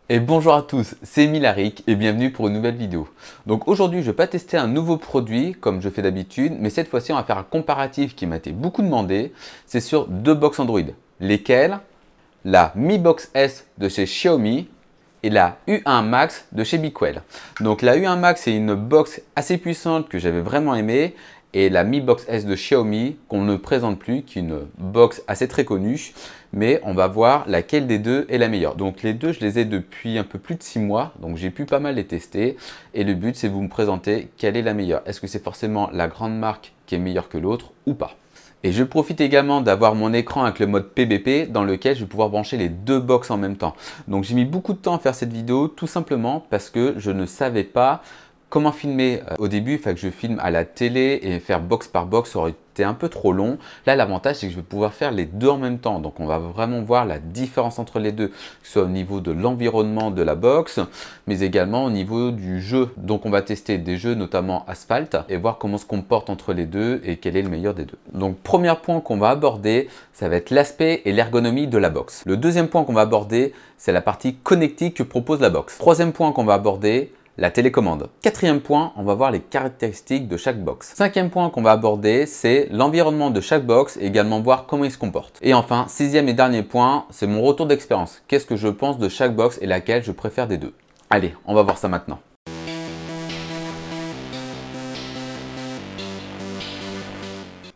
Et bonjour à tous, c'est Milaric et bienvenue pour une nouvelle vidéo. Donc aujourd'hui je vais pas tester un nouveau produit comme je fais d'habitude, mais cette fois-ci on va faire un comparatif qui m'a été beaucoup demandé. C'est sur deux box Android, lesquelles la Mi Box S de chez Xiaomi et la U1 Max de chez Beequell. Donc la U1 Max c'est une box assez puissante que j'avais vraiment aimée. Et la Mi Box S de Xiaomi qu'on ne présente plus, qui est une box assez très connue, mais on va voir laquelle des deux est la meilleure. Donc les deux, je les ai depuis un peu plus de 6 mois, donc j'ai pu pas mal les tester. Et le but, c'est de vous me présenter quelle est la meilleure. Est-ce que c'est forcément la grande marque qui est meilleure que l'autre ou pas? Et je profite également d'avoir mon écran avec le mode PBP dans lequel je vais pouvoir brancher les deux box en même temps. Donc j'ai mis beaucoup de temps à faire cette vidéo tout simplement parce que je ne savais pas comment filmer. Au début, il fallait que je filme à la télé et faire box par box, ça aurait été un peu trop long. Là, l'avantage, c'est que je vais pouvoir faire les deux en même temps. Donc, on va vraiment voir la différence entre les deux, que ce soit au niveau de l'environnement de la box, mais également au niveau du jeu. Donc, on va tester des jeux, notamment Asphalt, et voir comment se comporte entre les deux et quel est le meilleur des deux. Donc, premier point qu'on va aborder, ça va être l'aspect et l'ergonomie de la box. Le deuxième point qu'on va aborder, c'est la partie connectique que propose la box. Troisième point qu'on va aborder, la télécommande. Quatrième point, on va voir les caractéristiques de chaque box. Cinquième point qu'on va aborder, c'est l'environnement de chaque box et également voir comment il se comporte. Et enfin, sixième et dernier point, c'est mon retour d'expérience. Qu'est-ce que je pense de chaque box et laquelle je préfère des deux. Allez, on va voir ça maintenant.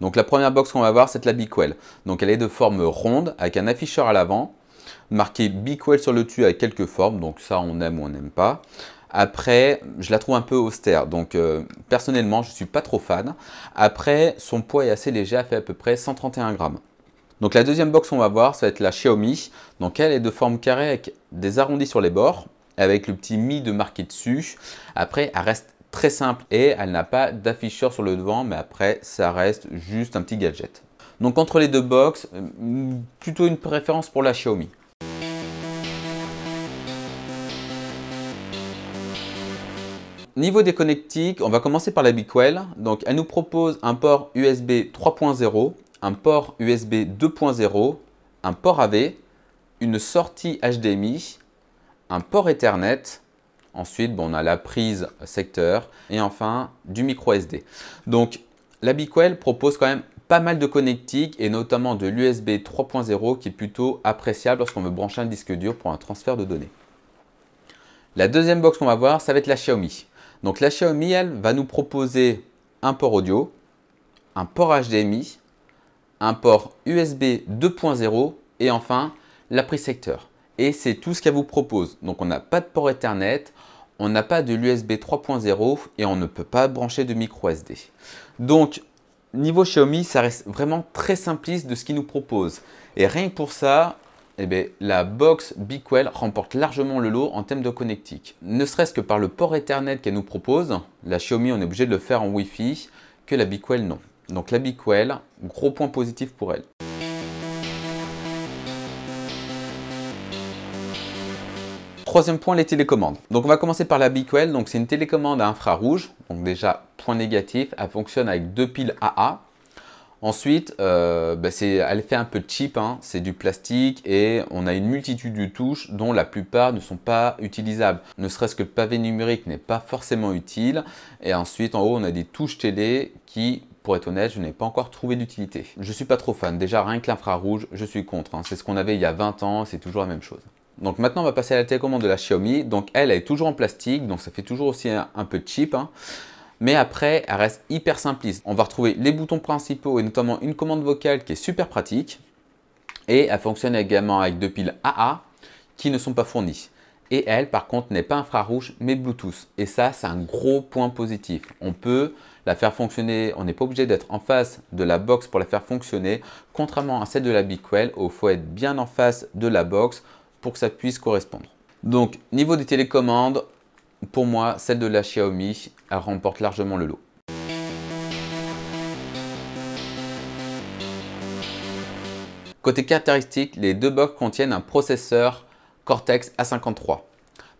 Donc la première box qu'on va voir, c'est la Beequell. Donc elle est de forme ronde avec un afficheur à l'avant, marqué Beequell sur le dessus avec quelques formes, donc ça on aime ou on n'aime pas. Après, je la trouve un peu austère, donc personnellement, je ne suis pas trop fan. Après, son poids est assez léger, elle fait à peu près 131 grammes. Donc la deuxième box qu'on va voir, ça va être la Xiaomi. Donc elle est de forme carrée avec des arrondis sur les bords, avec le petit Mi de marqué dessus. Après, elle reste très simple et elle n'a pas d'afficheur sur le devant, mais après, ça reste juste un petit gadget. Donc entre les deux box, plutôt une préférence pour la Xiaomi. Niveau des connectiques, on va commencer par la Beequell. Donc, elle nous propose un port USB 3.0, un port USB 2.0, un port AV, une sortie HDMI, un port Ethernet. Ensuite, on a la prise secteur et enfin du micro SD. Donc, la Beequell propose quand même pas mal de connectiques et notamment de l'USB 3.0 qui est plutôt appréciable lorsqu'on veut brancher un disque dur pour un transfert de données. La deuxième box qu'on va voir, ça va être la Xiaomi. Donc la Xiaomi, elle, va nous proposer un port audio, un port HDMI, un port USB 2.0 et enfin la prise secteur. Et c'est tout ce qu'elle vous propose. Donc on n'a pas de port Ethernet, on n'a pas de l'USB 3.0 et on ne peut pas brancher de micro SD. Donc niveau Xiaomi, ça reste vraiment très simpliste de ce qu'il nous propose. Et rien que pour ça, eh bien, la box Beequell remporte largement le lot en termes de connectique. Ne serait-ce que par le port Ethernet qu'elle nous propose, la Xiaomi on est obligé de le faire en Wi-Fi, que la Beequell non. Donc la Beequell, gros point positif pour elle. Troisième point, les télécommandes. Donc on va commencer par la Beequell, donc c'est une télécommande à infrarouge, donc déjà point négatif, elle fonctionne avec deux piles AA. Ensuite, elle fait un peu cheap, hein, c'est du plastique et on a une multitude de touches dont la plupart ne sont pas utilisables. Ne serait-ce que le pavé numérique n'est pas forcément utile. Et ensuite, en haut, on a des touches télé qui, pour être honnête, je n'ai pas encore trouvé d'utilité. Je ne suis pas trop fan. Déjà, rien que l'infrarouge, je suis contre. Hein. C'est ce qu'on avait il y a 20 ans, c'est toujours la même chose. Donc maintenant, on va passer à la télécommande de la Xiaomi. Donc elle est toujours en plastique, donc ça fait toujours aussi un peu cheap. Hein. Mais après, elle reste hyper simpliste. On va retrouver les boutons principaux et notamment une commande vocale qui est super pratique. Et elle fonctionne également avec deux piles AA qui ne sont pas fournies. Et elle, par contre, n'est pas infrarouge mais Bluetooth. Et ça, c'est un gros point positif. On peut la faire fonctionner, on n'est pas obligé d'être en face de la box pour la faire fonctionner. Contrairement à celle de la Beequell, où il faut être bien en face de la box pour que ça puisse correspondre. Donc, niveau des télécommandes, pour moi, celle de la Xiaomi, elle remporte largement le lot. Côté caractéristiques, les deux box contiennent un processeur Cortex A53.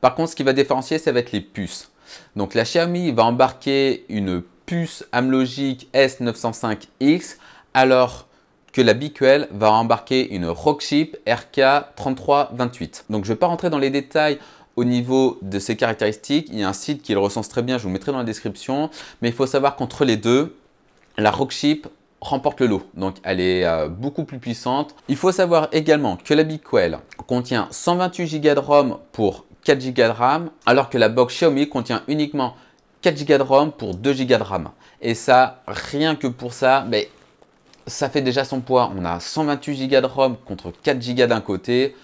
Par contre, ce qui va différencier, ça va être les puces. Donc la Xiaomi va embarquer une puce Amlogic S905X, alors que la Beequell va embarquer une Rockchip RK3328. Donc je ne vais pas rentrer dans les détails Au niveau de ses caractéristiques, il y a un site qui le recense très bien, je vous le mettrai dans la description. Mais il faut savoir qu'entre les deux, la Rockchip remporte le lot. Donc elle est beaucoup plus puissante. Il faut savoir également que la BeQuell contient 128 Go de ROM pour 4 Go de RAM, alors que la box Xiaomi contient uniquement 4 Go de ROM pour 2 Go de RAM. Et ça, rien que pour ça, mais ça fait déjà son poids. On a 128 Go de ROM contre 4 Go d'un côté.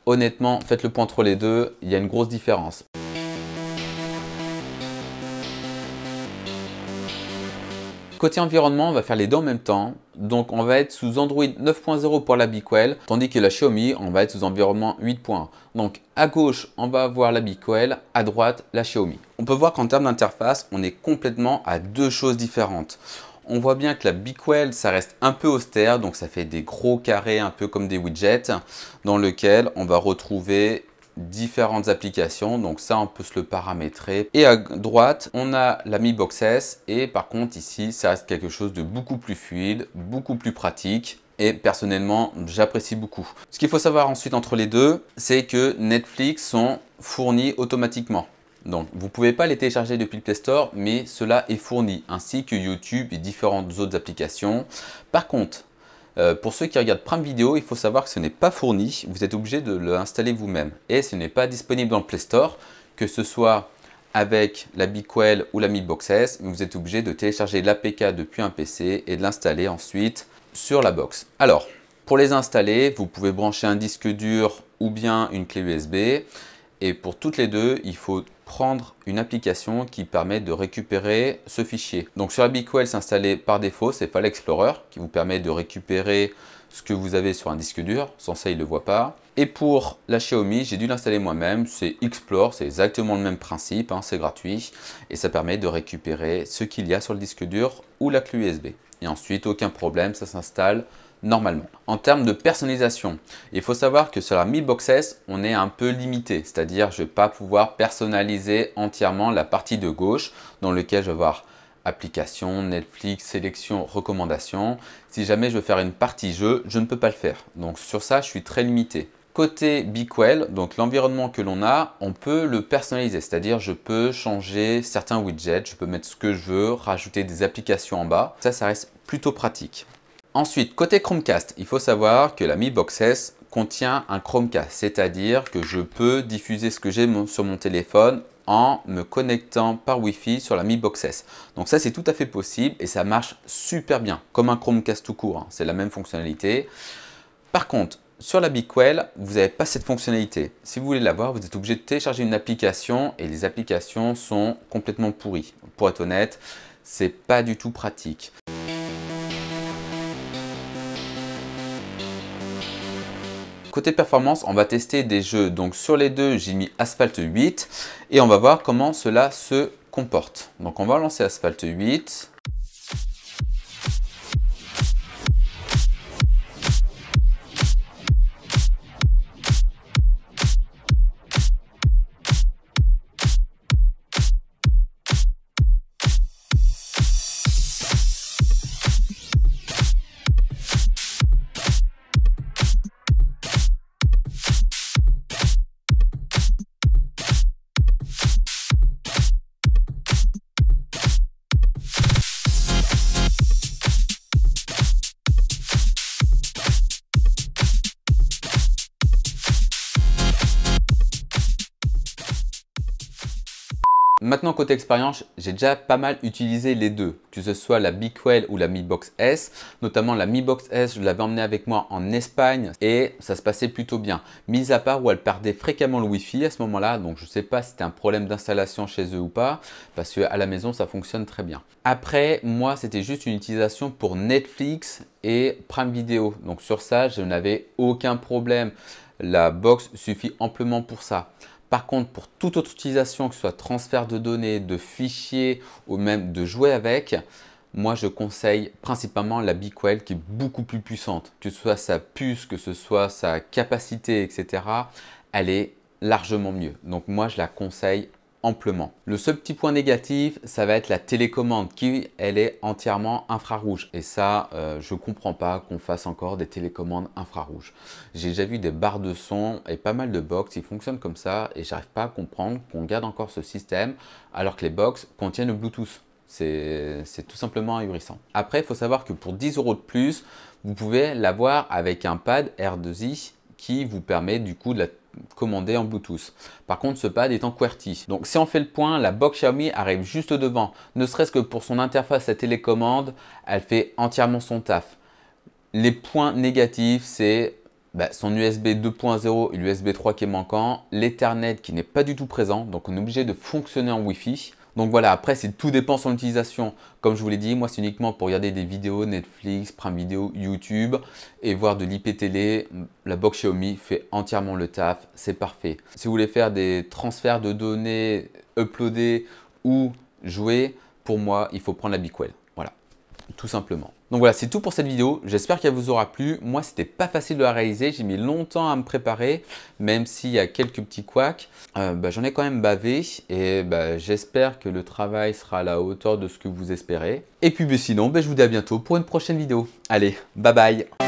Honnêtement, faites le point entre les deux, il y a une grosse différence. Côté environnement, on va faire les deux en même temps. Donc on va être sous Android 9.0 pour la BeQuell, tandis que la Xiaomi, on va être sous environnement 8.1. Donc à gauche, on va avoir la BeQuell, à droite, la Xiaomi. On peut voir qu'en termes d'interface, on est complètement à deux choses différentes. On voit bien que la BeQuell, ça reste un peu austère, donc ça fait des gros carrés, un peu comme des widgets, dans lesquels on va retrouver différentes applications. Donc ça, on peut se le paramétrer. Et à droite, on a la Mi Box S. Et par contre, ici, ça reste quelque chose de beaucoup plus fluide, beaucoup plus pratique. Et personnellement, j'apprécie beaucoup. Ce qu'il faut savoir ensuite entre les deux, c'est que Netflix sont fournis automatiquement. Donc, vous ne pouvez pas les télécharger depuis le Play Store, mais cela est fourni, ainsi que YouTube et différentes autres applications. Par contre, pour ceux qui regardent Prime Video, il faut savoir que ce n'est pas fourni, vous êtes obligé de l'installer vous-même. Et ce n'est pas disponible dans le Play Store, que ce soit avec la BeQuell ou la Mi Box S, mais vous êtes obligé de télécharger l'APK depuis un PC et de l'installer ensuite sur la box. Alors, pour les installer, vous pouvez brancher un disque dur ou bien une clé USB. Et pour toutes les deux, il faut prendre une application qui permet de récupérer ce fichier. Donc sur la BeQuell, c'est installé par défaut, c'est File Explorer qui vous permet de récupérer ce que vous avez sur un disque dur. Sans ça, il ne le voit pas. Et pour la Xiaomi, j'ai dû l'installer moi-même. C'est Explore, c'est exactement le même principe, hein, c'est gratuit. Et ça permet de récupérer ce qu'il y a sur le disque dur ou la clé USB. Et ensuite, aucun problème, ça s'installe normalement. En termes de personnalisation, il faut savoir que sur la Mi Box S, on est un peu limité, c'est-à-dire je ne vais pas pouvoir personnaliser entièrement la partie de gauche dans laquelle je vais avoir application, Netflix, sélection, recommandations. Si jamais je veux faire une partie jeu, je ne peux pas le faire. Donc sur ça, je suis très limité. Côté BeQuell, donc l'environnement que l'on a, on peut le personnaliser, c'est-à-dire je peux changer certains widgets, je peux mettre ce que je veux, rajouter des applications en bas. Ça reste plutôt pratique. Ensuite, côté Chromecast, il faut savoir que la Mi Box S contient un Chromecast, c'est-à-dire que je peux diffuser ce que j'ai sur mon téléphone en me connectant par Wi-Fi sur la Mi Box S. Donc ça, c'est tout à fait possible et ça marche super bien, comme un Chromecast tout court, hein. C'est la même fonctionnalité. Par contre, sur la BeQuell, vous n'avez pas cette fonctionnalité. Si vous voulez l'avoir, vous êtes obligé de télécharger une application et les applications sont complètement pourries. Pour être honnête, c'est pas du tout pratique. Côté performance, on va tester des jeux. Donc sur les deux, j'ai mis Asphalt 8 et on va voir comment cela se comporte. Donc on va lancer Asphalt 8. Maintenant, côté expérience, j'ai déjà pas mal utilisé les deux, que ce soit la BeQuell ou la Mi Box S. Notamment la Mi Box S, je l'avais emmenée avec moi en Espagne et ça se passait plutôt bien. Mis à part où elle perdait fréquemment le Wi-Fi à ce moment-là, donc je ne sais pas si c'était un problème d'installation chez eux ou pas, parce qu'à la maison, ça fonctionne très bien. Après, moi, c'était juste une utilisation pour Netflix et Prime Video. Donc sur ça, je n'avais aucun problème. La box suffit amplement pour ça. Par contre, pour toute autre utilisation, que ce soit transfert de données, de fichiers ou même de jouer avec, moi je conseille principalement la BeQuell qui est beaucoup plus puissante. Que ce soit sa puce, que ce soit sa capacité, etc. Elle est largement mieux. Donc moi je la conseille amplement. Le seul petit point négatif, ça va être la télécommande qui, elle est entièrement infrarouge. Et ça, je comprends pas qu'on fasse encore des télécommandes infrarouges. J'ai déjà vu des barres de son et pas mal de box qui fonctionnent comme ça et j'arrive pas à comprendre qu'on garde encore ce système alors que les box contiennent le Bluetooth. C'est tout simplement ahurissant. Après, il faut savoir que pour 10 € de plus, vous pouvez l'avoir avec un pad R2i qui vous permet du coup de la commander en Bluetooth. Par contre, ce pad est en QWERTY. Donc si on fait le point, la box Xiaomi arrive juste devant. Ne serait-ce que pour son interface à télécommande, elle fait entièrement son taf. Les points négatifs, c'est son USB 2.0 et l'USB 3 qui est manquant, l'Ethernet qui n'est pas du tout présent, donc on est obligé de fonctionner en Wi-Fi. Donc voilà, après tout dépend de son utilisation. Comme je vous l'ai dit, moi c'est uniquement pour regarder des vidéos Netflix, Prime Video, YouTube et voir de l'IPTV. La box Xiaomi fait entièrement le taf, c'est parfait. Si vous voulez faire des transferts de données, uploader ou jouer, pour moi il faut prendre la Bicwell. Voilà, tout simplement. Donc voilà, c'est tout pour cette vidéo. J'espère qu'elle vous aura plu. Moi, c'était pas facile de la réaliser. J'ai mis longtemps à me préparer, même s'il y a quelques petits couacs. J'en ai quand même bavé et j'espère que le travail sera à la hauteur de ce que vous espérez. Et puis sinon, je vous dis à bientôt pour une prochaine vidéo. Allez, bye bye!